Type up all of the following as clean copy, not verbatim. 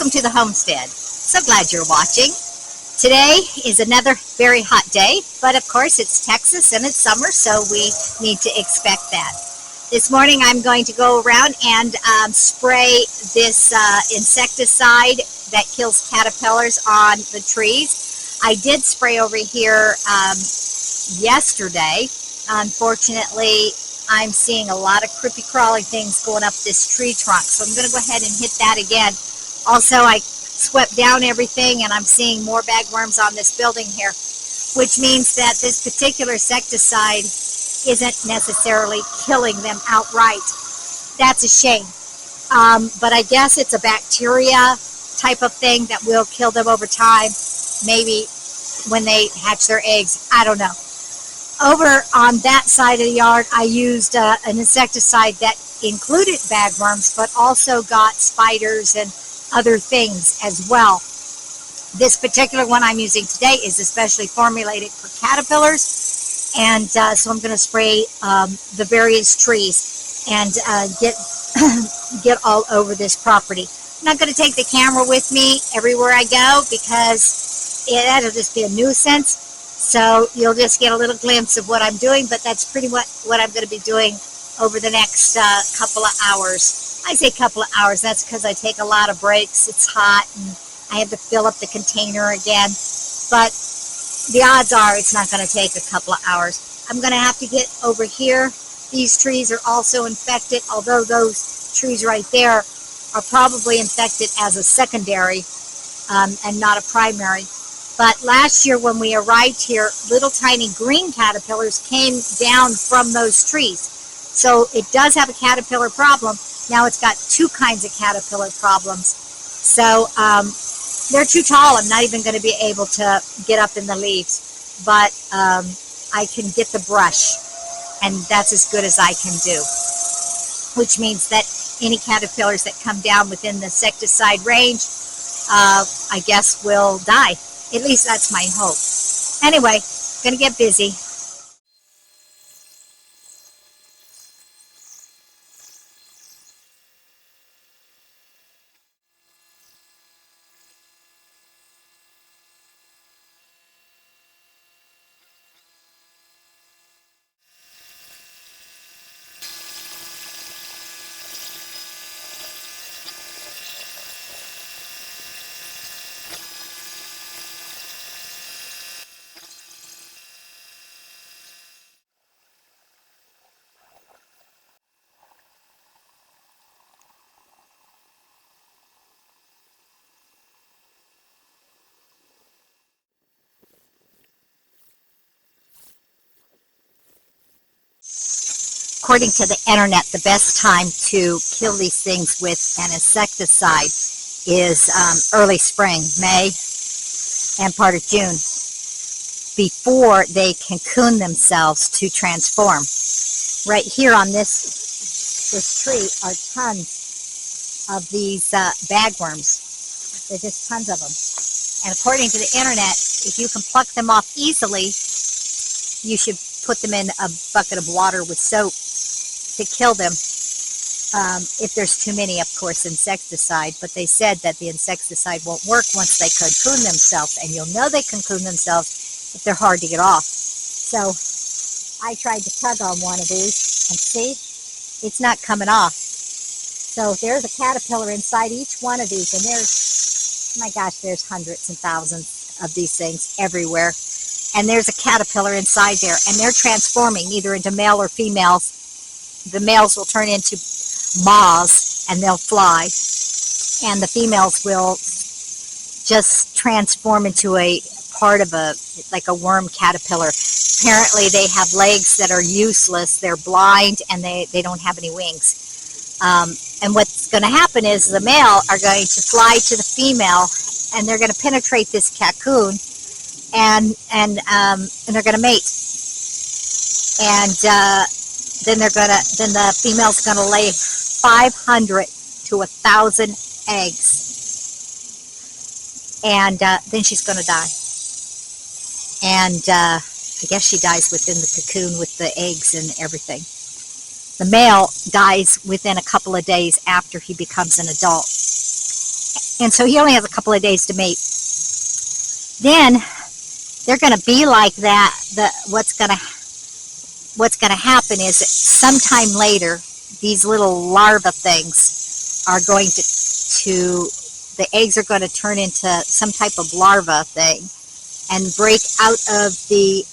Welcome to the homestead. So glad you're watching. Today is another very hot day, but of course it's Texas and it's summer, so we need to expect that. This morning I'm going to go around and spray this insecticide that kills caterpillars on the trees. I did spray over here yesterday. Unfortunately, I'm seeing a lot of creepy crawly things going up this tree trunk, so I'm going to go ahead and hit that again. Also, I swept down everything and I'm seeing more bagworms on this building here, which means that this particular insecticide isn't necessarily killing them outright. That's a shame. But I guess it's a bacteria type of thing that will kill them over time, maybe when they hatch their eggs. I don't know. Over on that side of the yard, I used an insecticide that included bagworms, but also got spiders and other things as well. This particular one I'm using today is especially formulated for caterpillars, and so I'm going to spray the various trees and get all over this property. I'm not going to take the camera with me everywhere I go because that'll just be a nuisance. So you'll just get a little glimpse of what I'm doing, but that's pretty much what I'm going to be doing over the next couple of hours. I say couple of hours, that's because I take a lot of breaks. It's hot and I have to fill up the container again. But the odds are it's not going to take a couple of hours. I'm going to have to get over here. These trees are also infected, although those trees right there are probably infected as a secondary and not a primary. But last year when we arrived here, little tiny green caterpillars came down from those trees. So it does have a caterpillar problem. Now it's got two kinds of caterpillar problems. So they're too tall. I'm not even going to be able to get up in the leaves. But I can get the brush, and that's as good as I can do. Which means that any caterpillars that come down within the insecticide range, I guess, will die. At least that's my hope. Anyway, gonna get busy. According to the internet, the best time to kill these things with an insecticide is early spring, May and part of June, before they cocoon themselves to transform. Right here on this tree are tons of these bagworms. There's just tons of them. And according to the internet, if you can pluck them off easily, you should put them in a bucket of water with soap to kill them. If there's too many, of course, insecticide, but they said that the insecticide won't work once they cocoon themselves, and you'll know they cocoon themselves if they're hard to get off. So I tried to tug on one of these, and see, it's not coming off. So there's a caterpillar inside each one of these, and there's, my gosh, there's hundreds and thousands of these things everywhere. And there's a caterpillar inside there, and they're transforming either into male or females. The males will turn into moths, and they'll fly, and the females will just transform into a part of like a worm caterpillar. Apparently they have legs that are useless, they're blind, and they don't have any wings. And what's going to happen is the male are going to fly to the female, and they're going to penetrate this cocoon, and they're going to mate. And then the female's going to lay 500 to 1,000 eggs, and then she's going to die. And I guess she dies within the cocoon with the eggs and everything. The male dies within a couple of days after he becomes an adult. And so he only has a couple of days to mate. Then they're going to be like that. What's going to happen is that sometime later, these little larva things are going to the eggs are going to turn into some type of larva thing and break out of the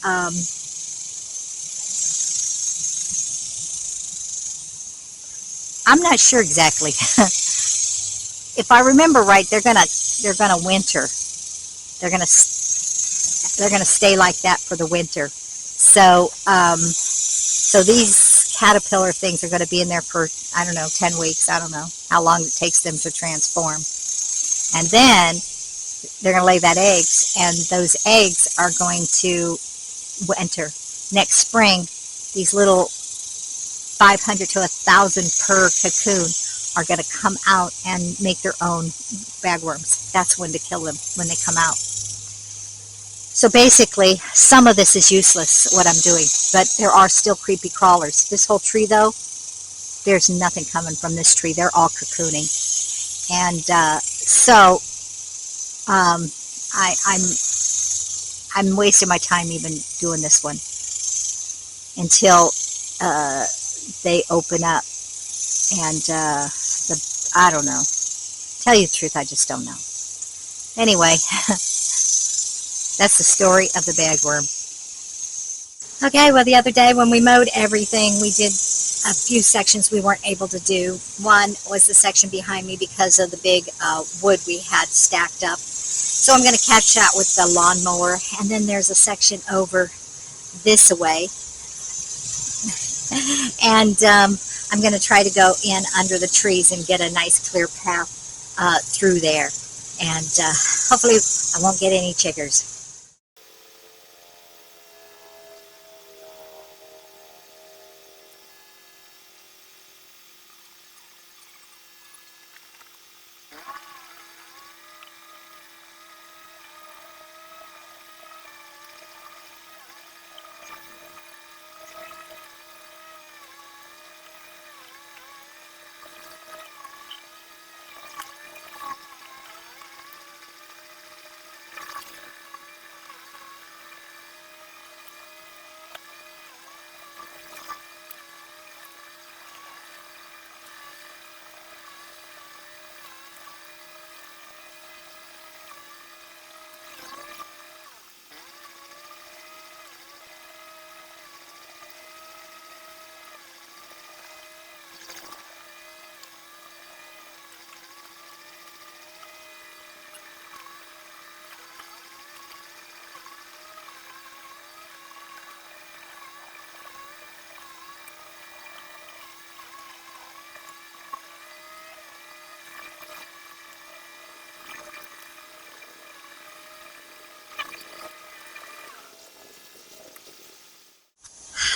I'm not sure exactly. If I remember right, they're gonna winter. They're gonna stay like that for the winter. So so these caterpillar things are going to be in there for, I don't know, 10 weeks. I don't know how long it takes them to transform. And then they're going to lay that eggs, and those eggs are going to winter. Next spring, these little 500 to 1,000 per cocoon are going to come out and make their own bagworms. That's when to kill them, when they come out. So basically, some of this is useless, what I'm doing, but there are still creepy crawlers. This whole tree, though, there's nothing coming from this tree. They're all cocooning. And so I'm wasting my time even doing this one until they open up. And I don't know. Tell you the truth, I just don't know. Anyway, that's the story of the bagworm. Okay, well, the other day when we mowed everything, we did a few sections we weren't able to do. One was the section behind me because of the big wood we had stacked up. So I'm going to catch that with the lawnmower. And then there's a section over this way. And I'm going to try to go in under the trees and get a nice clear path through there. And hopefully I won't get any chiggers.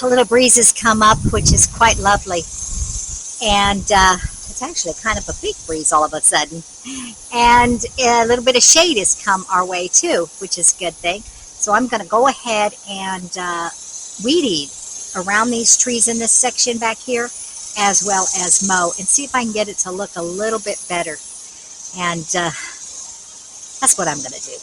A little breeze has come up, which is quite lovely. And it's actually kind of a big breeze all of a sudden. And a little bit of shade has come our way too, which is a good thing. So I'm going to go ahead and weed eat around these trees in this section back here, as well as mow, and see if I can get it to look a little bit better. And that's what I'm going to do.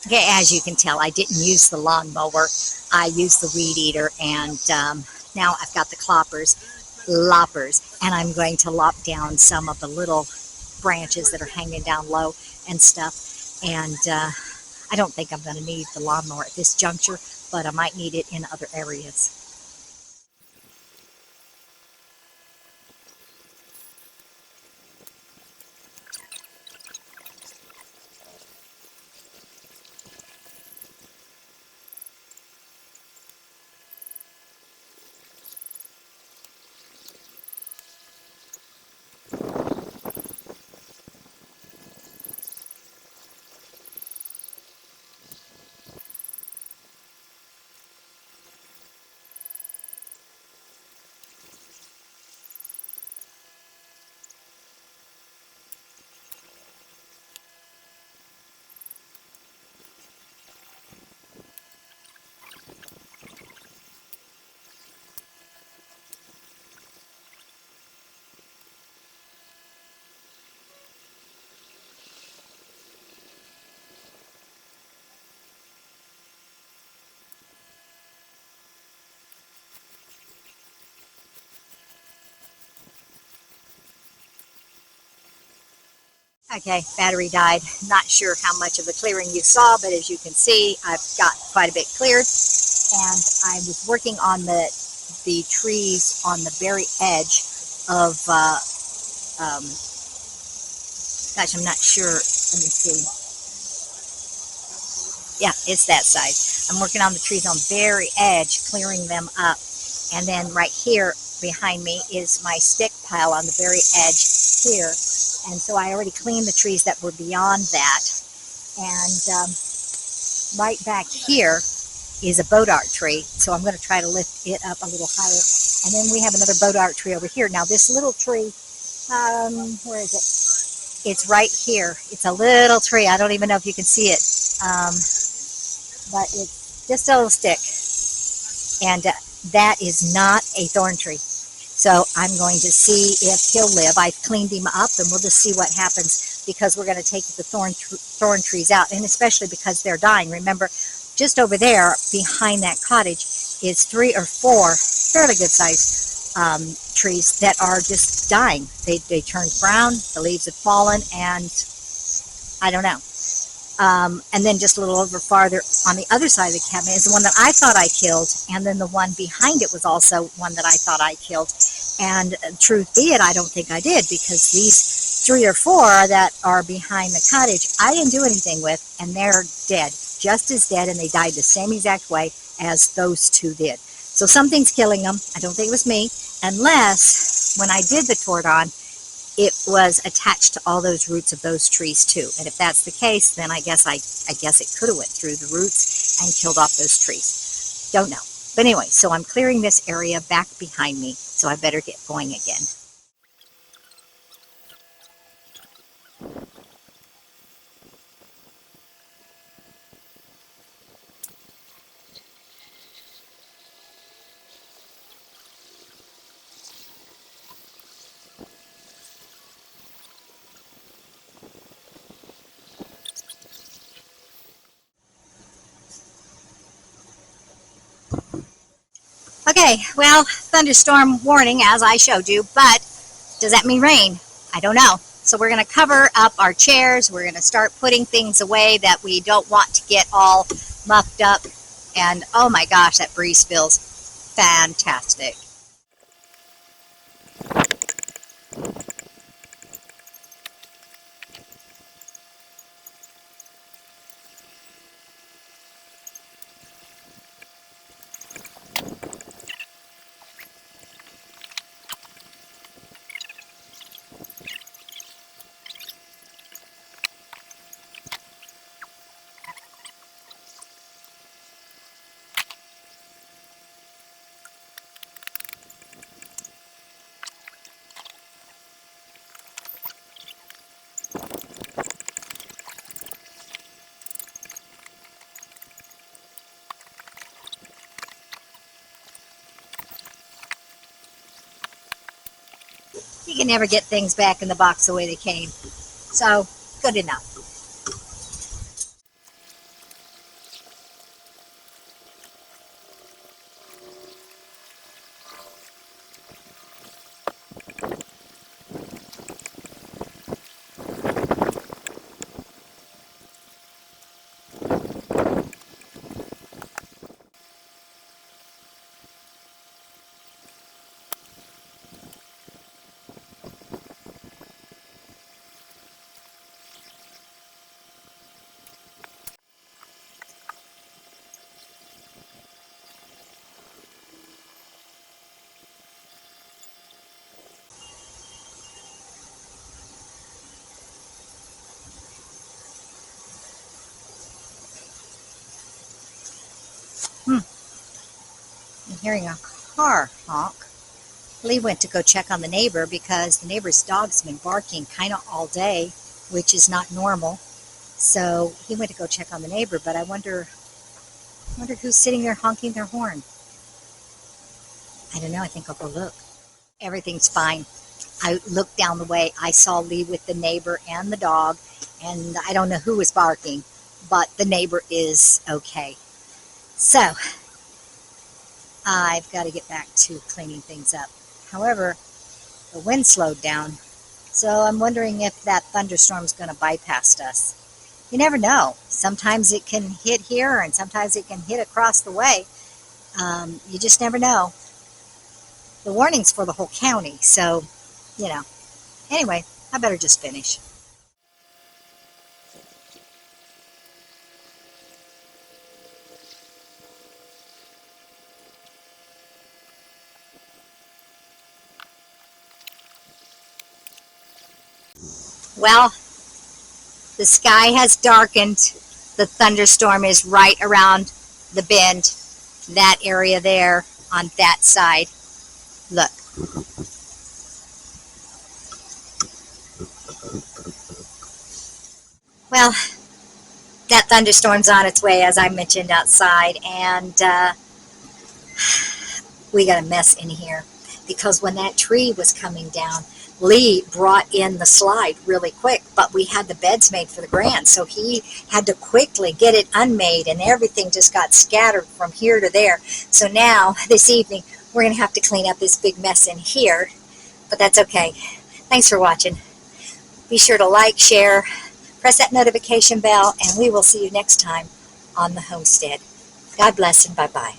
Okay, as you can tell, I didn't use the lawnmower. I used the weed eater, and now I've got the loppers, and I'm going to lop down some of the little branches that are hanging down low and stuff. And I don't think I'm going to need the lawnmower at this juncture, but I might need it in other areas. Okay, battery died. Not sure how much of the clearing you saw, but as you can see, I've got quite a bit cleared. And I was working on the trees on the very edge of, gosh, I'm not sure. Let me see. Yeah, it's that side. I'm working on the trees on the very edge, clearing them up. And then right here behind me is my stick pile on the very edge here. And so I already cleaned the trees that were beyond that. And right back here is a bodark tree. So I'm going to try to lift it up a little higher. And then we have another bodark tree over here. Now this little tree, where is it? It's right here. It's a little tree. I don't even know if you can see it. But it's just a little stick. And that is not a thorn tree. So I'm going to see if he'll live. I've cleaned him up, and we'll just see what happens, because we're going to take the thorn trees out, and especially because they're dying. Remember, just over there behind that cottage is 3 or 4 fairly good-sized trees that are just dying. They turned brown, the leaves have fallen, and I don't know. And then just a little over farther on the other side of the cabin is the one that I thought I killed, and then the one behind it was also one that I thought I killed. And truth be it, I don't think I did, because these 3 or 4 that are behind the cottage, I didn't do anything with, and they're dead, just as dead, and they died the same exact way as those 2 did. So something's killing them. I don't think it was me, unless when I did the tordon, it was attached to all those roots of those trees too. And if that's the case, then I guess it could have went through the roots and killed off those trees. Don't know. But anyway, so I'm clearing this area back behind me, so I better get going again. Okay, well, thunderstorm warning as I showed you, but does that mean rain? I don't know. So we're going to cover up our chairs. We're going to start putting things away that we don't want to get all muffed up. And oh my gosh, that breeze feels fantastic. You can never get things back in the box the way they came. So, good enough. I'm hearing a car honk. Lee went to go check on the neighbor because the neighbor's dog's been barking kind of all day, which is not normal. So he went to go check on the neighbor, but I wonder who's sitting there honking their horn. I don't know. I think I'll go look. Everything's fine. I looked down the way. I saw Lee with the neighbor and the dog, and I don't know who was barking, but the neighbor is okay. So I've got to get back to cleaning things up. However, the wind slowed down, so I'm wondering if that thunderstorm's going to bypass us. You never know. Sometimes it can hit here, and sometimes it can hit across the way. You just never know. The warning's for the whole county, so, you know. Anyway, I better just finish. Well, the sky has darkened. The thunderstorm is right around the bend, that area there on that side. Look. Well, that thunderstorm's on its way, as I mentioned outside, and we got a mess in here because when that tree was coming down, Lee brought in the slide really quick, but we had the beds made for the grand, so he had to quickly get it unmade, and everything just got scattered from here to there. So now, this evening, we're going to have to clean up this big mess in here, but that's okay. Thanks for watching. Be sure to like, share, press that notification bell, and we will see you next time on the homestead. God bless and bye-bye.